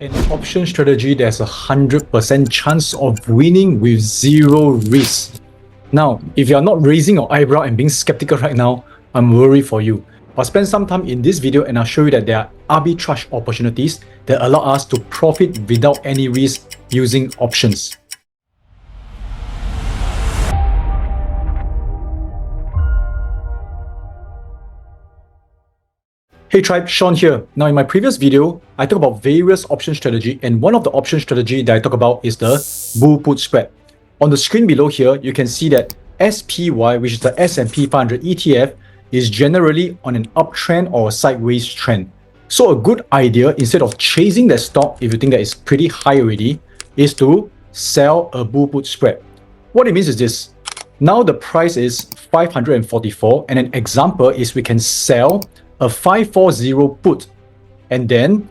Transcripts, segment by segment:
An option strategy there's 100% chance of winning with zero risk. Now, if you're not raising your eyebrow and being skeptical right now, I'm worried for you. I'll spend some time in this video and I'll show you that there are arbitrage opportunities that allow us to profit without any risk using options. Hey tribe, Sean here. Now in my previous video, I talked about various option strategy, and one of the option strategy that I talk about is the bull put spread. On the screen below here, you can see that SPY, which is the S&P 500 ETF, is generally on an uptrend or a sideways trend. So a good idea, instead of chasing that stock, if you think that it's pretty high already, is to sell a bull put spread. What it means is this. Now the price is 544, and an example is we can sell a 540 put, and then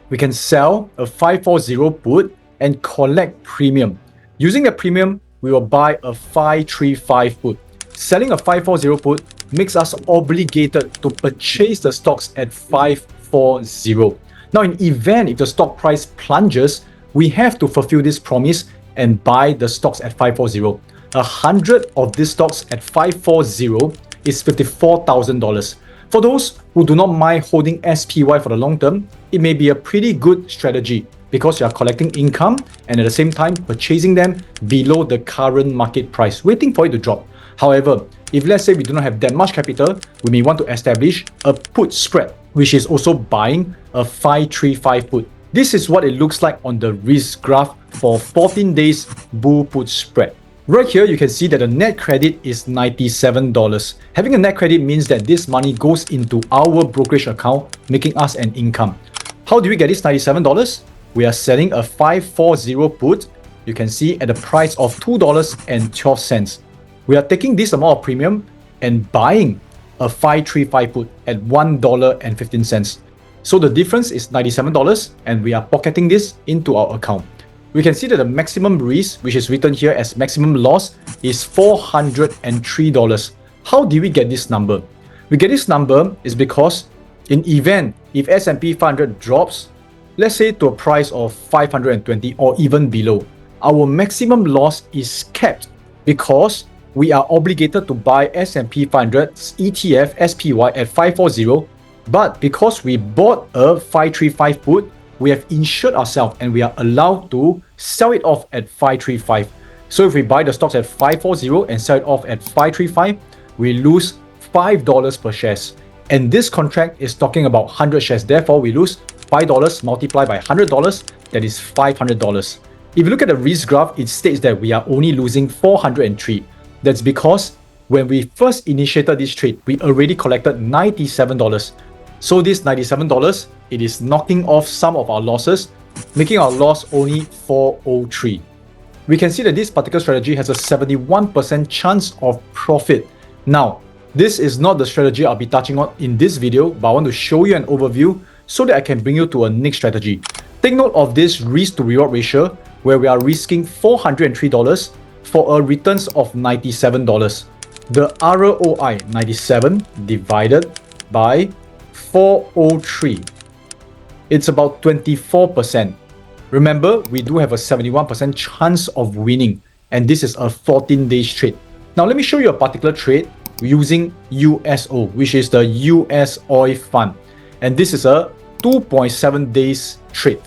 we can sell a 540 put and collect premium. Using the premium, we will buy a 535 put. Selling a 540 put makes us obligated to purchase the stocks at 540. Now in event if the stock price plunges, we have to fulfill this promise and buy the stocks at 540. 100 of these stocks at 540 is $54,000. For those who do not mind holding SPY for the long term, it may be a pretty good strategy because you are collecting income and at the same time purchasing them below the current market price, waiting for it to drop. However, if let's say we do not have that much capital, we may want to establish a put spread, which is also buying a 535 put. This is what it looks like on the risk graph for 14 days bull put spread. Right here, you can see that the net credit is $97. Having a net credit means that this money goes into our brokerage account, making us an income. How do we get this $97? We are selling a 540 put, you can see at the price of $2.12. We are taking this amount of premium and buying a 535 put at $1.15. So the difference is $97 and we are pocketing this into our account. We can see that the maximum risk, which is written here as maximum loss, is $403. How did we get this number? We get this number is because in event if S&P 500 drops, let's say to a price of 520 or even below, our maximum loss is capped because we are obligated to buy S&P 500's ETF SPY at 540, but because we bought a 535 put, we have insured ourselves and we are allowed to sell it off at 535. So if we buy the stocks at 540 and sell it off at 535, we lose $5 per shares. And this contract is talking about 100 shares. Therefore, we lose $5 multiplied by $100, that is $500. If you look at the risk graph, it states that we are only losing 403. That's because when we first initiated this trade, we already collected $97. So this $97, it is knocking off some of our losses, making our loss only 403. We can see that this particular strategy has a 71% chance of profit. Now, this is not the strategy I'll be touching on in this video, but I want to show you an overview so that I can bring you to a next strategy. Take note of this risk to reward ratio where we are risking $403 for a returns of $97. The ROI 97 divided by 403. It's about 24%. Remember, we do have a 71% chance of winning, and this is a 14-day trade. Now, let me show you a particular trade using USO, which is the US Oil Fund. And this is a 2.7 days trade.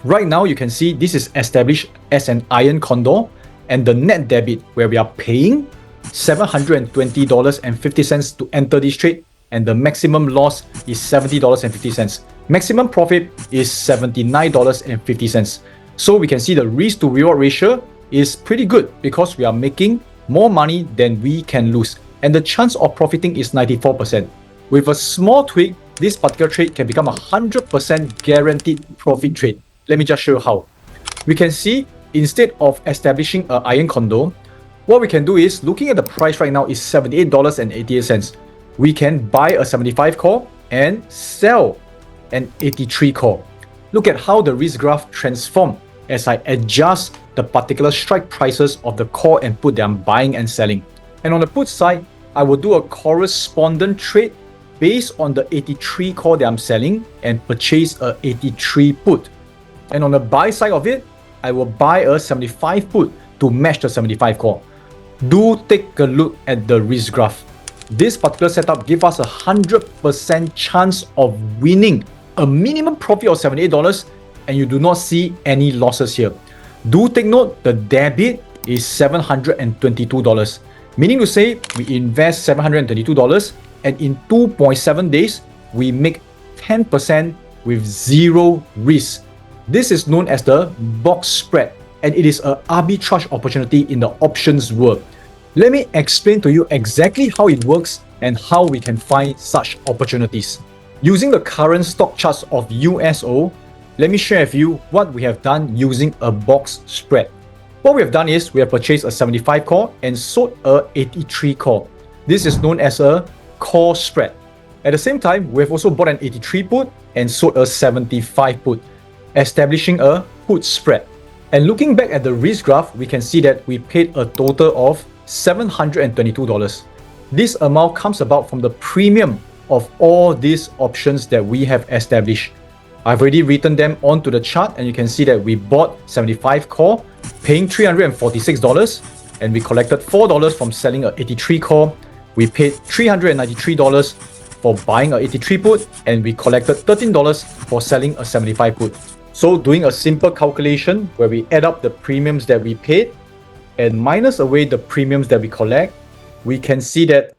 Right now, you can see this is established as an iron condor, and the net debit where we are paying $720.50 to enter this trade, and the maximum loss is $70.50. Maximum profit is $79.50. So we can see the risk to reward ratio is pretty good because we are making more money than we can lose. And the chance of profiting is 94%. With a small tweak, this particular trade can become a 100% guaranteed profit trade. Let me just show you how. We can see instead of establishing an iron condor, what we can do is, looking at the price right now is $78.88. We can buy a 75 call and sell an 83 call. Look at how the risk graph transforms as I adjust the particular strike prices of the call and put that I'm buying and selling. And on the put side, I will do a correspondent trade based on the 83 call that I'm selling and purchase a 83 put. And on the buy side of it, I will buy a 75 put to match the 75 call. Do take a look at the risk graph. This particular setup gives us a 100% chance of winning a minimum profit of $78, and you do not see any losses here. Do take note, the debit is $722, meaning to say we invest $722 and in 2.7 days, we make 10% with zero risk. This is known as the box spread, and it is an arbitrage opportunity in the options world. Let me explain to you exactly how it works and how we can find such opportunities. Using the current stock charts of USO, let me share with you what we have done using a box spread. What we have done is we have purchased a 75 call and sold a 83 call. This is known as a call spread. At the same time, we have also bought an 83 put and sold a 75 put, establishing a put spread. And looking back at the risk graph, we can see that we paid a total of $722. This amount comes about from the premium of all these options that we have established. I've already written them onto the chart, and you can see that we bought 75 call, paying $346, and we collected $4 from selling a 83 call. We paid $393 for buying a 83 put, and we collected $13 for selling a 75 put. So doing a simple calculation where we add up the premiums that we paid and minus away the premiums that we collect, we can see that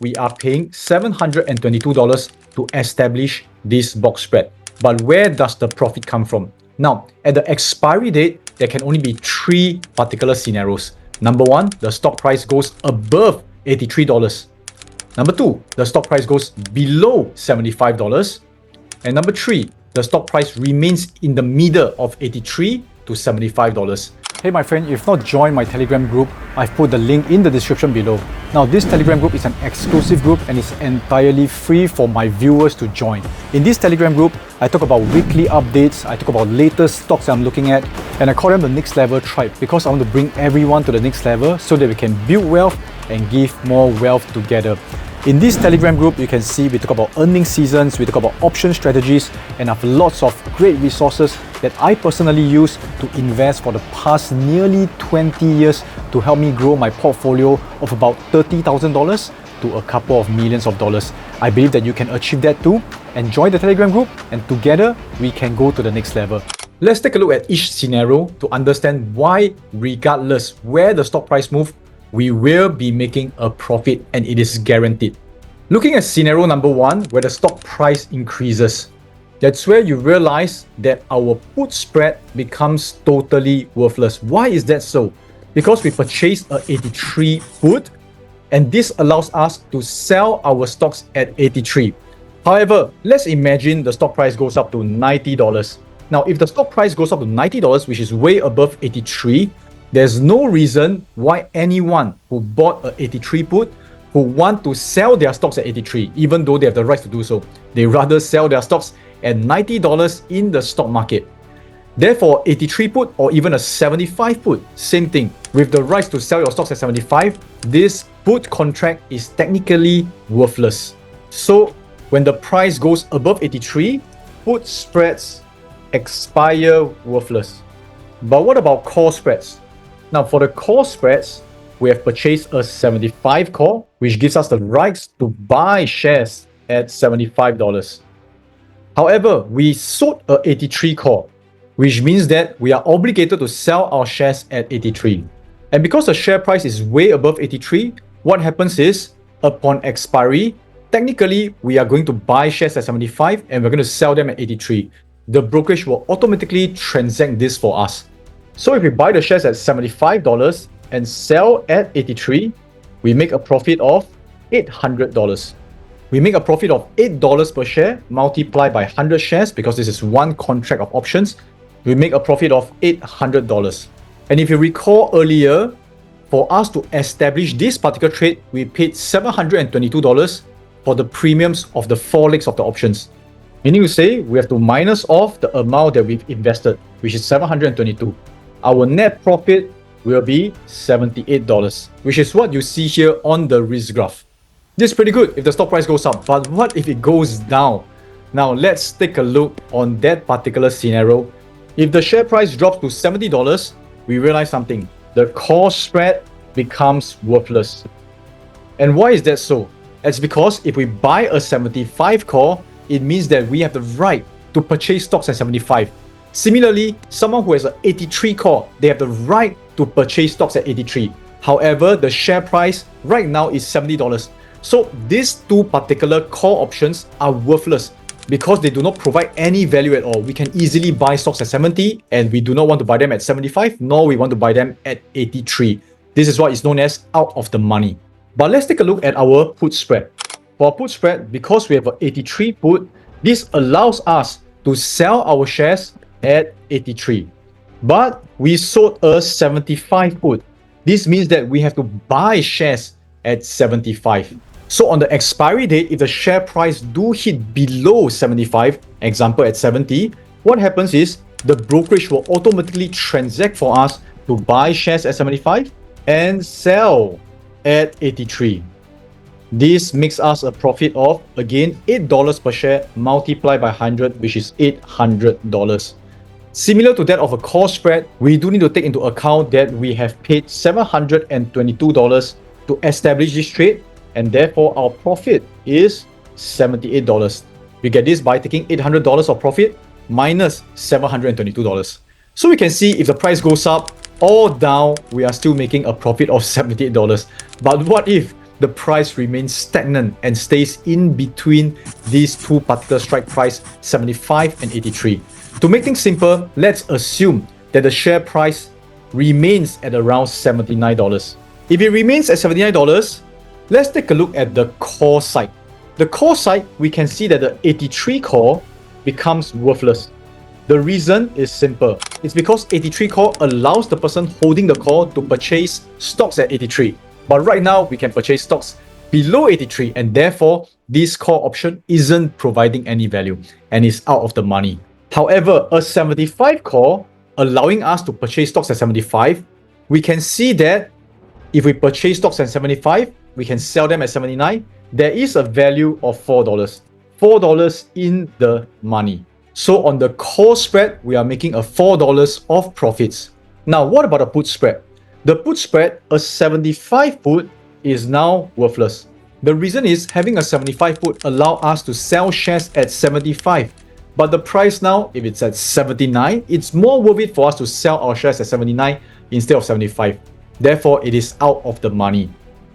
we are paying $722 to establish this box spread. But where does the profit come from? Now, at the expiry date, there can only be three particular scenarios. Number one, the stock price goes above $83. Number two, the stock price goes below $75. And number three, the stock price remains in the middle of $83 to $75. Hey my friend, if you've not joined my Telegram group, I've put the link in the description below. Now this Telegram group is an exclusive group and it's entirely free for my viewers to join. In this Telegram group, I talk about weekly updates, I talk about latest stocks I'm looking at, and I call them the next level tribe because I want to bring everyone to the next level so that we can build wealth and give more wealth together. In this Telegram group, you can see we talk about earning seasons, we talk about option strategies, and I have lots of great resources that I personally use to invest for the past nearly 20 years to help me grow my portfolio of about $30,000 to a couple of millions of dollars. I believe that you can achieve that too, and join the Telegram group, and together we can go to the next level. Let's take a look at each scenario to understand why, regardless where the stock price moves, we will be making a profit and it is guaranteed. Looking at scenario number one, where the stock price increases, that's where you realize that our put spread becomes totally worthless. Why is that so? Because we purchased a 83 put, and this allows us to sell our stocks at 83. However, let's imagine the stock price goes up to $90. Now, if the stock price goes up to $90, which is way above 83, there's no reason why anyone who bought a 83 put who want to sell their stocks at 83, even though they have the right to do so. They rather sell their stocks at $90 in the stock market. Therefore, 83 put or even a 75 put, same thing. With the rights to sell your stocks at 75, this put contract is technically worthless. So when the price goes above 83, put spreads expire worthless. But what about call spreads? Now for the call spreads, we have purchased a 75 call, which gives us the rights to buy shares at $75. However, we sold a 83 call, which means that we are obligated to sell our shares at 83. And because the share price is way above 83, what happens is, upon expiry, technically we are going to buy shares at 75 and we're going to sell them at 83. The brokerage will automatically transact this for us. So if we buy the shares at $75 and sell at 83, we make a profit of $800. We make a profit of $8 per share multiplied by 100 shares because this is one contract of options. We make a profit of $800. And if you recall earlier, for us to establish this particular trade, we paid $722 for the premiums of the 4 legs of the options. Meaning to say, we have to minus off the amount that we've invested, which is $722. Our net profit will be $78, which is what you see here on the risk graph. This is pretty good if the stock price goes up, but what if it goes down? Now let's take a look on that particular scenario If the share price drops to $70, we realize something. The call spread becomes worthless. And why is that so? It's because if we buy a 75 call, it means that we have the right to purchase stocks at 75. Similarly, someone who has an 83 call, they have the right to purchase stocks at 83. However, the share price right now is $70. So these two particular call options are worthless because they do not provide any value at all. We can easily buy stocks at 70 and we do not want to buy them at 75, nor we want to buy them at 83. This is what is known as out of the money. But let's take a look at our put spread. For our put spread, because we have an 83 put, this allows us to sell our shares at 83. But we sold a 75 put. This means that we have to buy shares at 75. So on the expiry date, if the share price do hit below 75, example at 70, what happens is the brokerage will automatically transact for us to buy shares at 75 and sell at 83. This makes us a profit of, again, $8 per share multiplied by 100, which is $800. Similar to that of a call spread, we do need to take into account that we have paid $722 to establish this trade, and therefore our profit is $78. We get this by taking $800 of profit minus $722. So we can see if the price goes up or down, we are still making a profit of $78. But what if the price remains stagnant and stays in between these two particular strike price, 75 and 83? To make things simple, let's assume that the share price remains at around $79. If it remains at $79, let's take a look at the call side. The call side, we can see that the 83 call becomes worthless. The reason is simple. It's because 83 call allows the person holding the call to purchase stocks at 83. But right now, we can purchase stocks below 83, and therefore, this call option isn't providing any value and is out of the money. However, a 75 call allowing us to purchase stocks at 75, we can see that if we purchase stocks at 75, we can sell them at 79. There is a value of $4. $4 in the money. So on the call spread, we are making a $4 of profits. Now, what about the put spread? The put spread, a 75 put, is now worthless. The reason is having a 75 put allow us to sell shares at 75. But the price now, if it's at 79, it's more worth it for us to sell our shares at 79 instead of 75. Therefore, it is out of the money.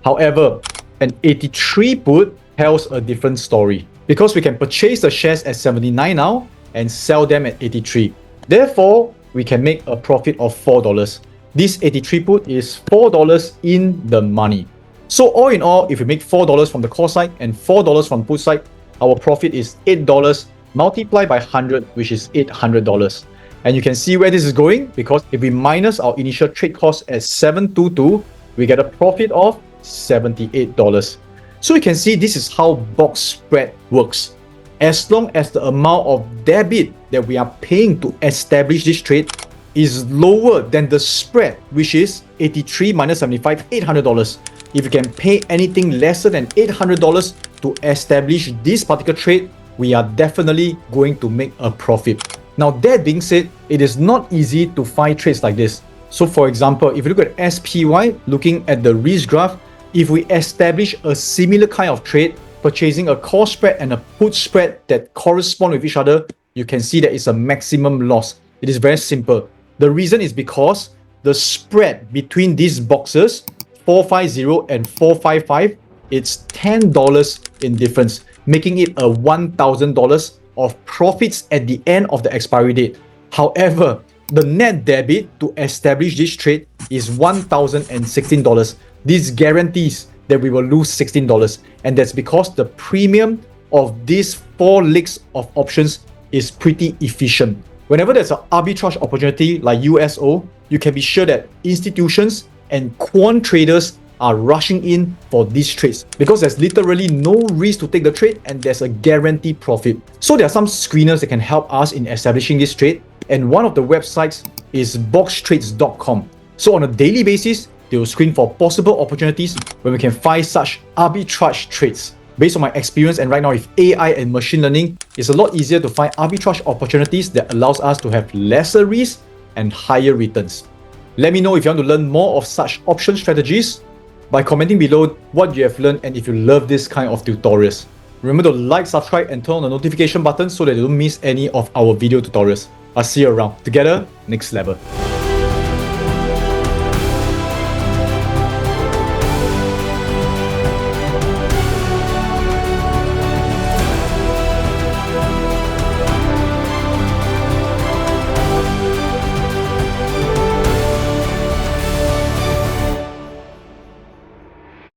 However, an 83 put tells a different story because we can purchase the shares at 79 now and sell them at 83. Therefore, we can make a profit of $4. This 83 put is $4 in the money. So all in all, if we make $4 from the call side and $4 from put side, our profit is $8 multiplied by 100, which is $800. And you can see where this is going because if we minus our initial trade cost at $722, we get a profit of $78. So you can see this is how box spread works. As long as the amount of debit that we are paying to establish this trade is lower than the spread, which is 83 minus 75, $800. If you can pay anything lesser than $800 to establish this particular trade, we are definitely going to make a profit. Now, that being said, it is not easy to find trades like this. So for example, if you look at SPY, looking at the risk graph, if we establish a similar kind of trade, purchasing a call spread and a put spread that correspond with each other, you can see that it's a maximum loss. It is very simple. The reason is because the spread between these boxes, 450 and 455, it's $10 in difference, making it a $1,000 of profits at the end of the expiry date. However, the net debit to establish this trade is $1,016. This guarantees that we will lose $16, and that's because the premium of these 4 legs of options is pretty efficient. Whenever there's an arbitrage opportunity like USO, you can be sure that institutions and quant traders are rushing in for these trades because there's literally no risk to take the trade and there's a guaranteed profit. So there are some screeners that can help us in establishing this trade, and one of the websites is boxtrades.com. So on a daily basis, they will screen for possible opportunities where we can find such arbitrage trades. Based on my experience and right now with AI and machine learning, it's a lot easier to find arbitrage opportunities that allows us to have lesser risk and higher returns. Let me know if you want to learn more of such option strategies by commenting below what you have learned and if you love this kind of tutorials. Remember to like, subscribe and turn on the notification button so that you don't miss any of our video tutorials. I'll see you around. Together, next level.